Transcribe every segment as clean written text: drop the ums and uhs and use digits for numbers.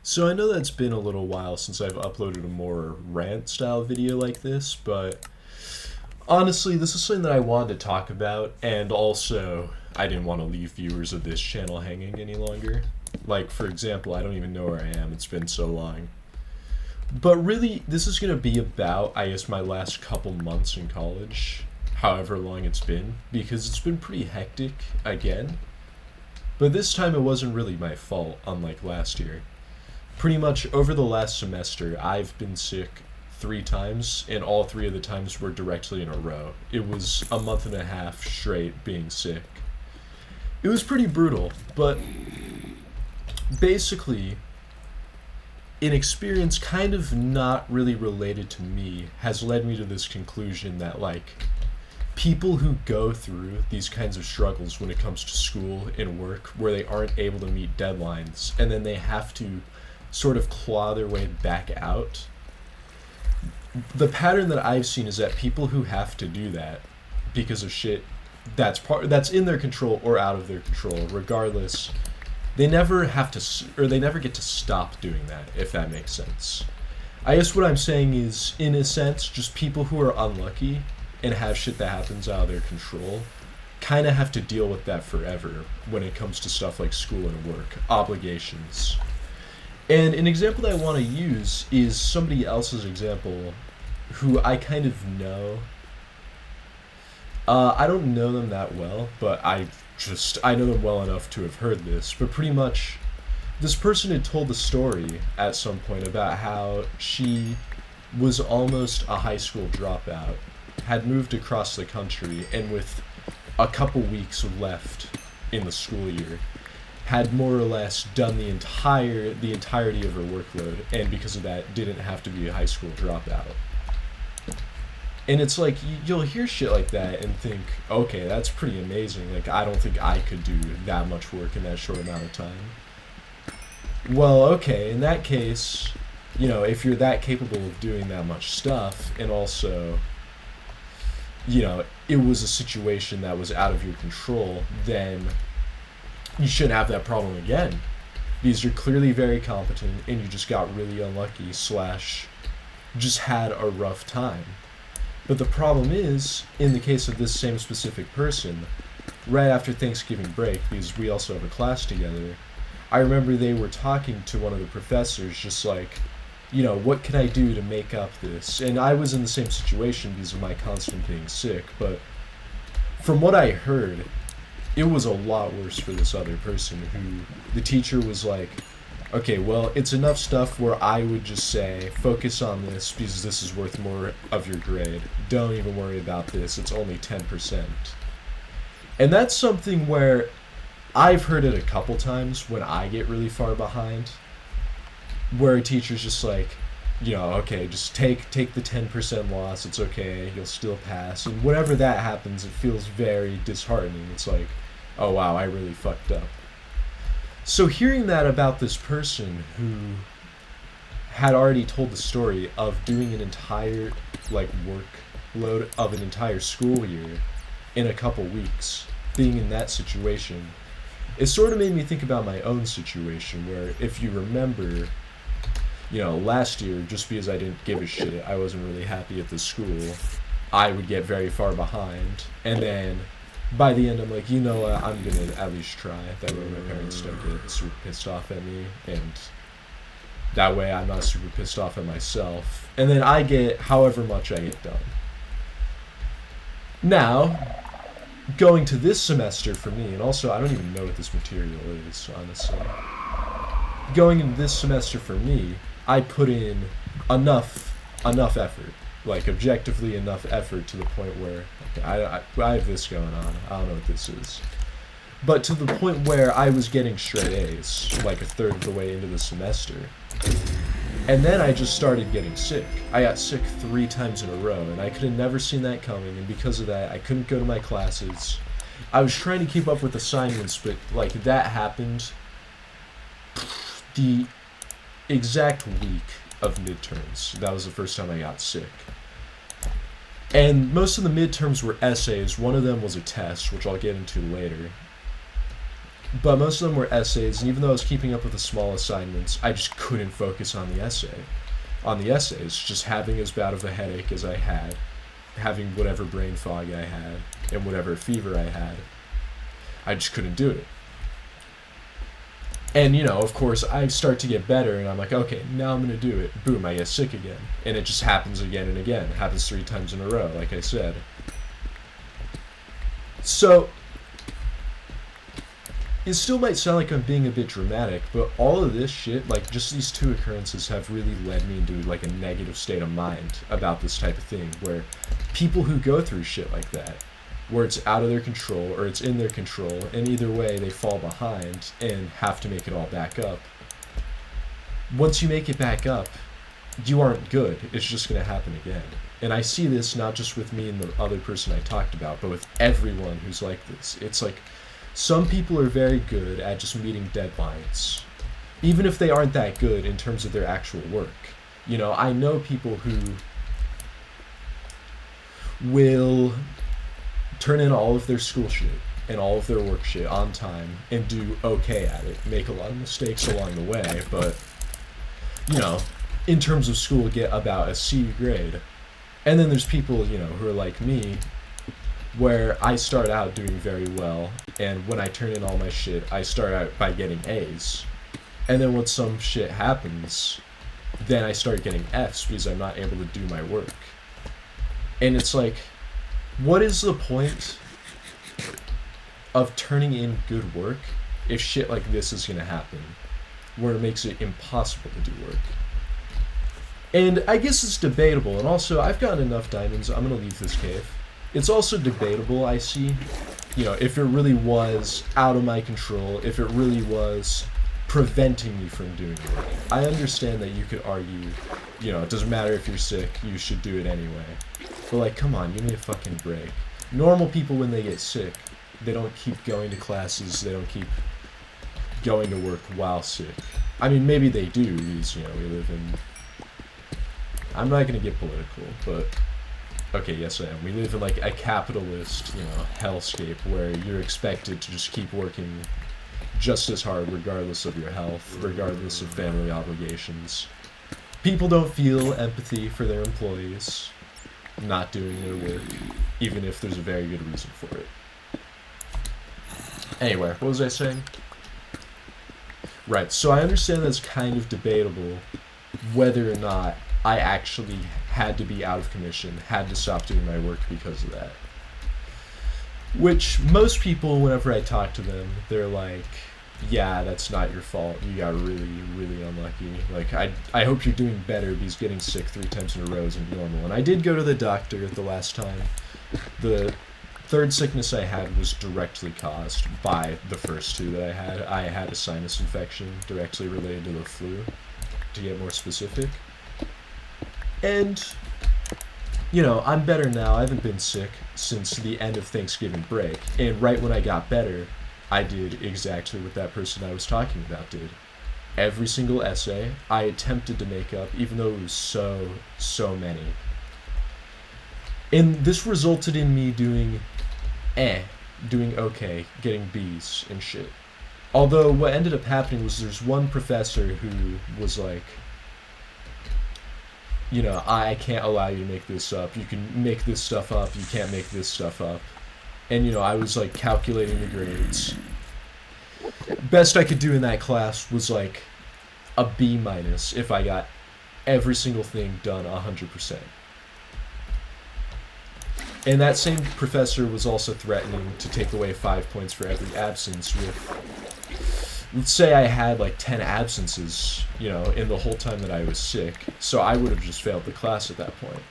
So I know that's been a little while since I've uploaded a more rant style video like this, but honestly, this is something that I wanted to talk about, and also I didn't want to leave viewers of this channel hanging any longer. Like, for example, I don't even know where I am, it's been so long. But really, this is going to be about, I guess, my last couple months in college, however long it's been, because it's been pretty hectic again. But this time it wasn't really my fault, unlike last year. Pretty much over the last semester, I've been sick 3 times, and all 3 of the times were directly in a row. It was a month and a half straight being sick. It was pretty brutal, but basically, an experience kind of not really related to me has led me to this conclusion that, like, people who go through these kinds of struggles when it comes to school and work, where they aren't able to meet deadlines, and then they have to sort of claw their way back out. The pattern that I've seen is that people who have to do that because of shit that's in their control or out of their control, regardless, they never have to, or they never get to stop doing that, if that makes sense. I guess what I'm saying is, in a sense, just people who are unlucky and have shit that happens out of their control kind of have to deal with that forever when it comes to stuff like school and work, obligations. And an example that I want to use is somebody else's example who I kind of know. I don't know them that well, but I know them well enough to have heard this. But pretty much, this person had told the story at some point about how she was almost a high school dropout, had moved across the country, and with a couple weeks left in the school year, had more or less done the entirety of her workload, and because of that, didn't have to be a high school dropout. And it's like, you'll hear shit like that and think, okay, that's pretty amazing. Like, I don't think I could do that much work in that short amount of time. Well, okay, in that case, if you're that capable of doing that much stuff, and also, it was a situation that was out of your control, then you shouldn't have that problem again, because you're clearly very competent and you just got really unlucky / just had a rough time. But the problem is, in the case of this same specific person, right after Thanksgiving break, because we also have a class together, I remember they were talking to one of the professors, just like, what can I do to make up this? And I was in the same situation because of my constant being sick, but from what I heard, it was a lot worse for this other person, who the teacher was like, okay, well, it's enough stuff where I would just say, focus on this because this is worth more of your grade. Don't even worry about this. It's only 10%. And that's something where I've heard it a couple times when I get really far behind, where a teacher's just like, okay, just take the 10% loss. It's okay. You'll still pass. And whenever that happens, it feels very disheartening. It's like, oh wow, I really fucked up. So hearing that about this person who had already told the story of doing an entire, workload of an entire school year in a couple weeks, being in that situation, it sort of made me think about my own situation, where, if you remember, last year, just because I didn't give a shit, I wasn't really happy at the school, I would get very far behind, and then by the end, I'm like, you know what, I'm going to at least try. That way my parents don't get super pissed off at me, and that way I'm not super pissed off at myself. And then I get however much I get done. Now, going to this semester for me, and also I don't even know what this material is, honestly. Going into this semester for me, I put in enough effort. Like, objectively enough effort to the point where, okay, I have this going on, I don't know what this is. But to the point where I was getting straight A's, like a third of the way into the semester. And then I just started getting sick. I got sick 3 times in a row, and I could have never seen that coming, and because of that, I couldn't go to my classes. I was trying to keep up with assignments, but, that happened the exact week of midterms. That was the first time I got sick. And most of the midterms were essays. One of them was a test, which I'll get into later. But most of them were essays, and even though I was keeping up with the small assignments, I just couldn't focus on the essays, just having as bad of a headache as I had, having whatever brain fog I had, and whatever fever I had. I just couldn't do it. And, of course, I start to get better, and I'm like, okay, now I'm going to do it. Boom, I get sick again. And it just happens again and again. It happens 3 times in a row, like I said. So, it still might sound like I'm being a bit dramatic, but all of this shit, like, just these 2 occurrences have really led me into, like, a negative state of mind about this type of thing, where people who go through shit like that, where it's out of their control or it's in their control, and either way they fall behind and have to make it all back up. Once you make it back up, you aren't good. It's just going to happen again. And I see this not just with me and the other person I talked about, but with everyone who's like this. It's like some people are very good at just meeting deadlines, even if they aren't that good in terms of their actual work. I know people who will turn in all of their school shit and all of their work shit on time and do okay at it, make a lot of mistakes along the way, but, in terms of school, get about a C grade. And then there's people, who are like me, where I start out doing very well, and when I turn in all my shit, I start out by getting A's. And then when some shit happens, then I start getting F's because I'm not able to do my work. And it's like, what is the point of turning in good work if shit like this is going to happen, where it makes it impossible to do work? And I guess it's debatable, and also, I've gotten enough diamonds, I'm going to leave this cave. It's also debatable, I see, if it really was out of my control, if it really was preventing me from doing work. I understand that you could argue, it doesn't matter if you're sick, you should do it anyway. But, like, come on, give me a fucking break. Normal people, when they get sick, they don't keep going to classes, they don't keep going to work while sick. I mean, maybe they do, because, we live in... I'm not going to get political, but... Okay, yes I am. We live in, like, a capitalist, hellscape where you're expected to just keep working just as hard regardless of your health, regardless of family obligations. People don't feel empathy for their employees not doing their work, even if there's a very good reason for it. Anyway, what was I saying? Right, so I understand that's kind of debatable whether or not I actually had to be out of commission, had to stop doing my work because of that. Which, most people, whenever I talk to them, they're like, yeah, that's not your fault. You got really, really unlucky. Like, I hope you're doing better because getting sick 3 times in a row isn't normal. And I did go to the doctor the last time. The 3rd sickness I had was directly caused by the first 2 that I had. I had a sinus infection directly related to the flu, to get more specific. And, I'm better now. I haven't been sick since the end of Thanksgiving break. And right when I got better, I did exactly what that person I was talking about did. Every single essay I attempted to make up, even though it was so many. And this resulted in me doing okay, getting B's and shit. Although what ended up happening was there's one professor who was like, I can't allow you to make this up. You can make this stuff up. You can't make this stuff up. And, I was, like, calculating the grades. Best I could do in that class was, like, a B- if I got every single thing done 100%. And that same professor was also threatening to take away 5 points for every absence with, let's say I had like 10 absences, in the whole time that I was sick, so I would have just failed the class at that point.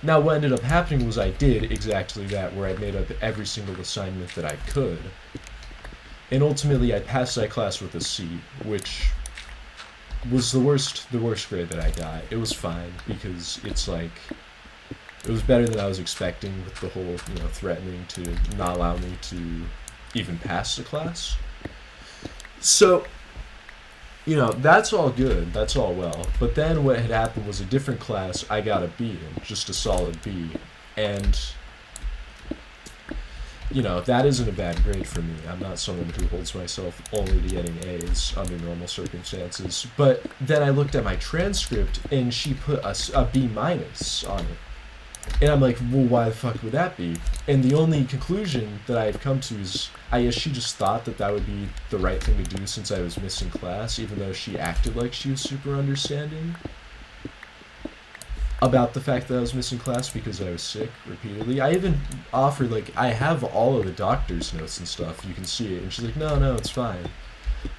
Now what ended up happening was I did exactly that, where I made up every single assignment that I could, and ultimately I passed that class with a C, which was the worst grade that I got. It was fine, because it's like, it was better than I was expecting with the whole, threatening to not allow me to even pass the class. So, that's all good, that's all well. But then what had happened was a different class, I got a B in, just a solid B. And, that isn't a bad grade for me. I'm not someone who holds myself only to getting A's under normal circumstances. But then I looked at my transcript, and she put a B minus on it. And I'm like, well, why the fuck would that be? And the only conclusion that I've come to is, I guess she just thought that would be the right thing to do since I was missing class, even though she acted like she was super understanding about the fact that I was missing class because I was sick repeatedly. I even offered, I have all of the doctor's notes and stuff. You can see it. And she's like, no, it's fine.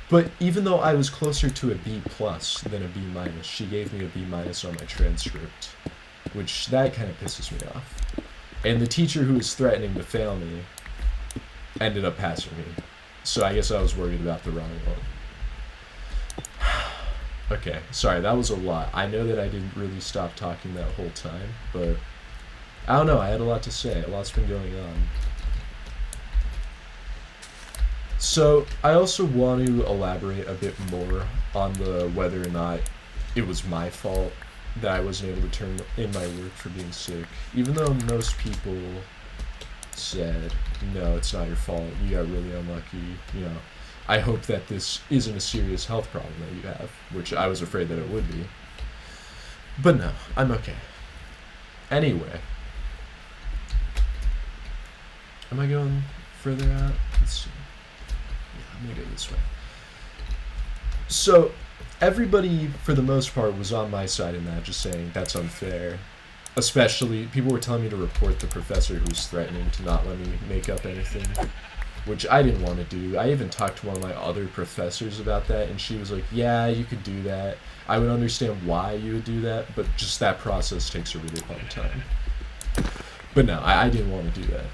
But even though I was closer to a B plus than a B minus, she gave me a B minus on my transcript, which that kind of pisses me off. And the teacher who was threatening to fail me ended up passing me. So I guess I was worried about the wrong one. Okay, sorry, that was a lot. I know that I didn't really stop talking that whole time, but I don't know, I had a lot to say. A lot's been going on. So I also want to elaborate a bit more on the whether or not it was my fault that I wasn't able to turn in my work for being sick. Even though most people said, no, it's not your fault, you got really unlucky, I hope that this isn't a serious health problem that you have, which I was afraid that it would be. But no, I'm okay. Anyway. Am I going further out? Let's see. Yeah, I'm going to go this way. So, everybody, for the most part, was on my side in that, just saying that's unfair. Especially, people were telling me to report the professor who was threatening to not let me make up anything, which I didn't want to do. I even talked to one of my other professors about that, and she was like, yeah, you could do that. I would understand why you would do that, but just that process takes a really long time. But no, I didn't want to do that.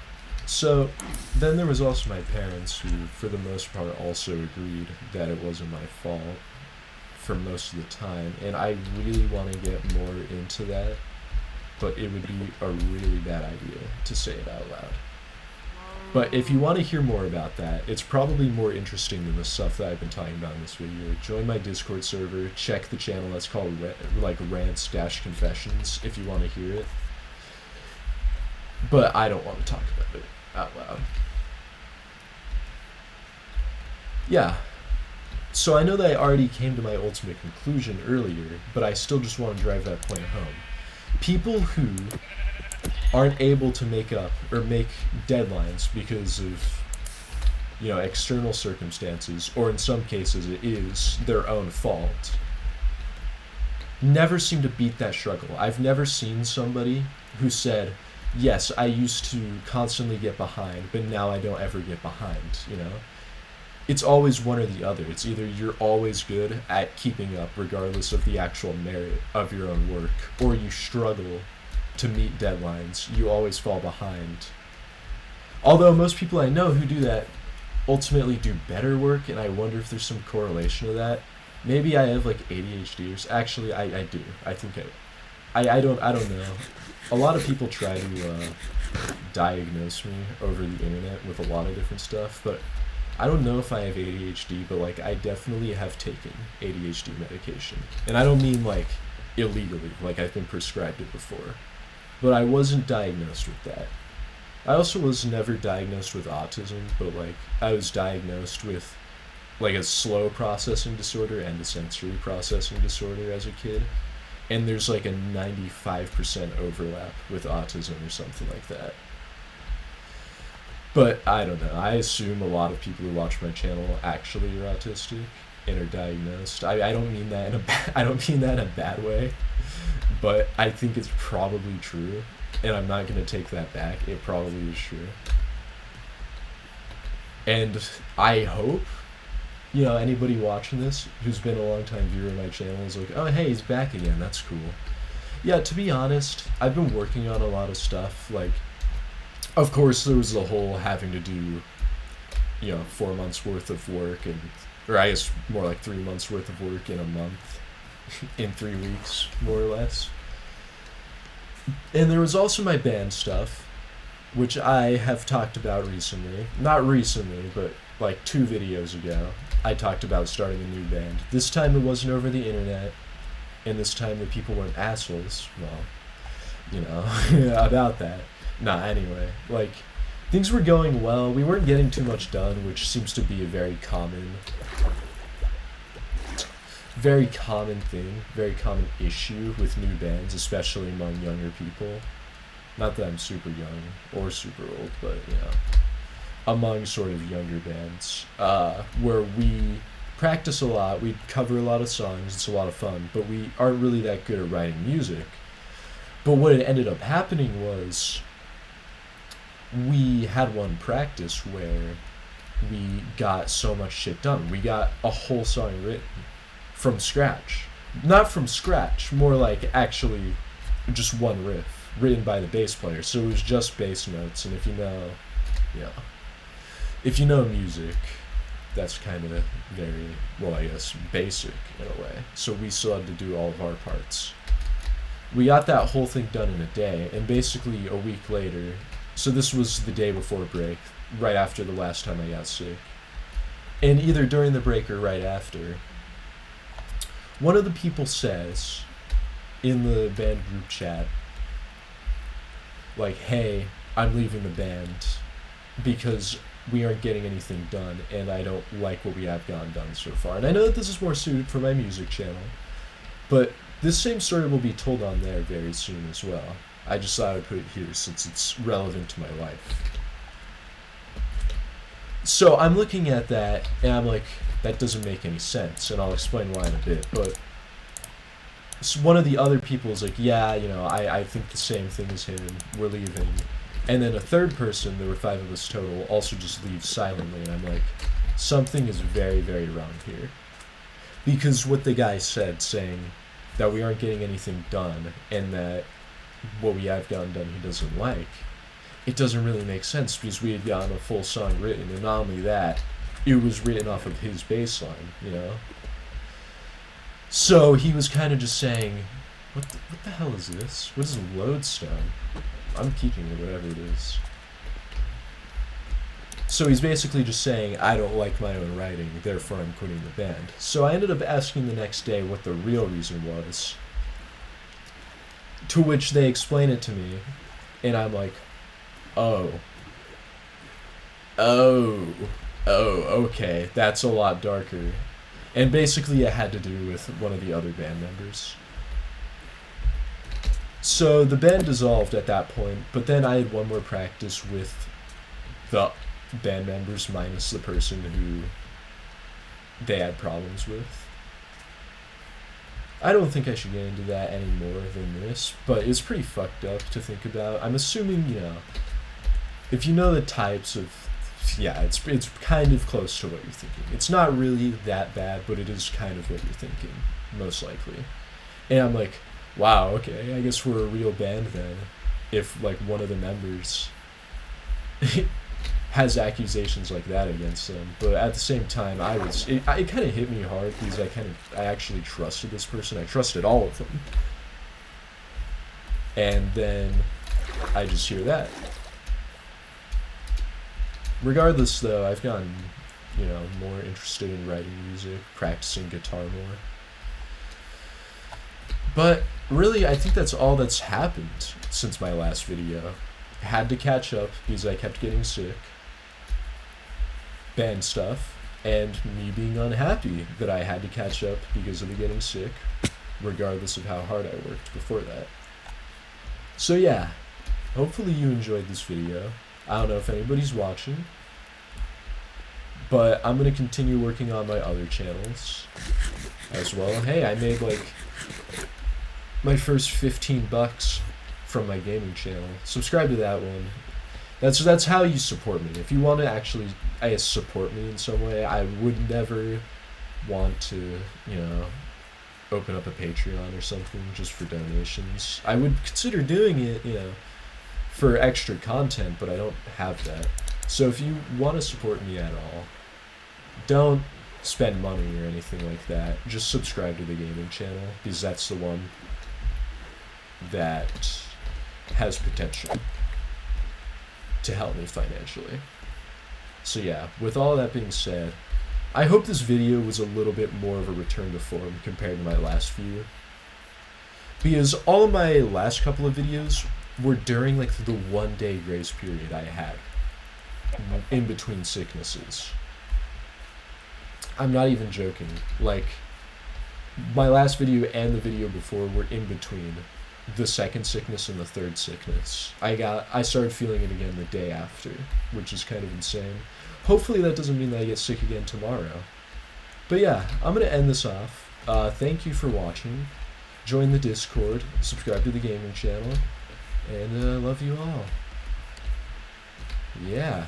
So then there was also my parents who, for the most part, also agreed that it wasn't my fault for most of the time, and I really want to get more into that, but it would be a really bad idea to say it out loud. But if you want to hear more about that, it's probably more interesting than the stuff that I've been talking about in this video. Join my Discord server, check the channel that's called Rants-Confessions if you want to hear it. But I don't want to talk about it out loud. Yeah. So I know that I already came to my ultimate conclusion earlier, but I still just want to drive that point home. People who aren't able to make up or make deadlines because of, external circumstances, or in some cases it is their own fault, never seem to beat that struggle. I've never seen somebody who said, yes, I used to constantly get behind, but now I don't ever get behind, It's always one or the other. It's either you're always good at keeping up regardless of the actual merit of your own work, or you struggle to meet deadlines. You always fall behind. Although most people I know who do that ultimately do better work, and I wonder if there's some correlation to that. Maybe I have ADHD or actually I do. I think I don't know. A lot of people try to diagnose me over the internet with a lot of different stuff, but I don't know if I have ADHD, but I definitely have taken ADHD medication. And I don't mean illegally, I've been prescribed it before. But I wasn't diagnosed with that. I also was never diagnosed with autism, but I was diagnosed with a slow processing disorder and a sensory processing disorder as a kid. And there's a 95% overlap with autism or something like that. But I don't know. I assume a lot of people who watch my channel actually are autistic and are diagnosed. I don't mean that in a bad way, but I think it's probably true, and I'm not going to take that back. It probably is true. And I hope, anybody watching this who's been a long time viewer of my channel is like, oh, hey, he's back again. That's cool. Yeah, to be honest, I've been working on a lot of stuff. Of course, there was the whole having to do, 4 months worth of work, or I guess more 3 months worth of work in a month, in 3 weeks, more or less. And there was also my band stuff, which I have talked about recently. Not recently, but 2 videos ago, I talked about starting a new band. This time it wasn't over the internet, and this time the people weren't assholes. Well, about that. Nah, anyway, things were going well. We weren't getting too much done, which seems to be a very common thing, very common issue with new bands, especially among younger people. Not that I'm super young or super old, but among sort of younger bands, where we practice a lot, we cover a lot of songs, it's a lot of fun, but we aren't really that good at writing music. But what had ended up happening was we had one practice where we got so much shit done. We got a whole song written from scratch. Not from scratch, more like actually just one riff written by the bass player. So it was just bass notes, and if you know music, that's kind of very, well, I guess, basic in a way. So we still had to do all of our parts. We got that whole thing done in a day, and basically a week later, so this was the day before break, right after the last time I got sick. And either during the break or right after, one of the people says in the band group chat, like, hey, I'm leaving the band because we aren't getting anything done, and I don't like what we have gotten done so far. And I know that this is more suited for my music channel, but this same story will be told on there very soon as well. I just thought I would put it here since it's relevant to my life. So I'm looking at that, and I'm like, that doesn't make any sense, and I'll explain why in a bit, but one of the other people is like, yeah, I think the same thing as him, we're leaving. And then a third person, there were 5 of us total, also just leaves silently, and I'm like, something is very, very wrong here. Because what the guy said, saying that we aren't getting anything done, and that what we have gotten done he doesn't like, it doesn't really make sense, because we had gotten a full song written, and not only that, it was written off of his bass line, So he was kind of just saying, what the hell is this? What is lodestone? I'm keeping it, whatever it is. So he's basically just saying, I don't like my own writing, therefore I'm quitting the band. So I ended up asking the next day what the real reason was, to which they explain it to me, and I'm like, okay, that's a lot darker. And basically it had to do with one of the other band members. So the band dissolved at that point, but then I had one more practice with the band members minus the person who they had problems with. I don't think I should get into that any more than this, but it's pretty fucked up to think about. I'm assuming, if you know the types of, it's kind of close to what you're thinking. It's not really that bad, but it is kind of what you're thinking, most likely. And I'm like, wow, okay, I guess we're a real band then, if, like, one of the members has accusations like that against them. But at the same time, it kind of hit me hard, because I actually trusted this person. I trusted all of them. And then I just hear that. Regardless, though, I've gotten, more interested in writing music, practicing guitar more. But really, I think that's all that's happened since my last video. I had to catch up because I kept getting sick, band stuff, and me being unhappy that I had to catch up because of the getting sick, regardless of how hard I worked before that. So yeah, hopefully you enjoyed this video. I don't know if anybody's watching, but I'm going to continue working on my other channels as well. Hey, I made my first $15 from my gaming channel. Subscribe to that one. That's how you support me. If you want to actually, support me in some way, I would never want to, open up a Patreon or something just for donations. I would consider doing it, for extra content, but I don't have that. So if you want to support me at all, don't spend money or anything like that. Just subscribe to the gaming channel, because that's the one that has potential to help me financially. So yeah, with all that being said, I hope this video was a little bit more of a return to form compared to my last few, because all of my last couple of videos were during the 1 day grace period I had. in between sicknesses. I'm not even joking. Like, my last video and the video before were in between the second sickness and the third sickness. I started feeling it again the day after, which is kind of insane. Hopefully that doesn't mean that I get sick again tomorrow. But yeah, I'm gonna end this off. Thank you for watching. Join the Discord, subscribe to the gaming channel, and love you all. Yeah,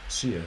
see ya.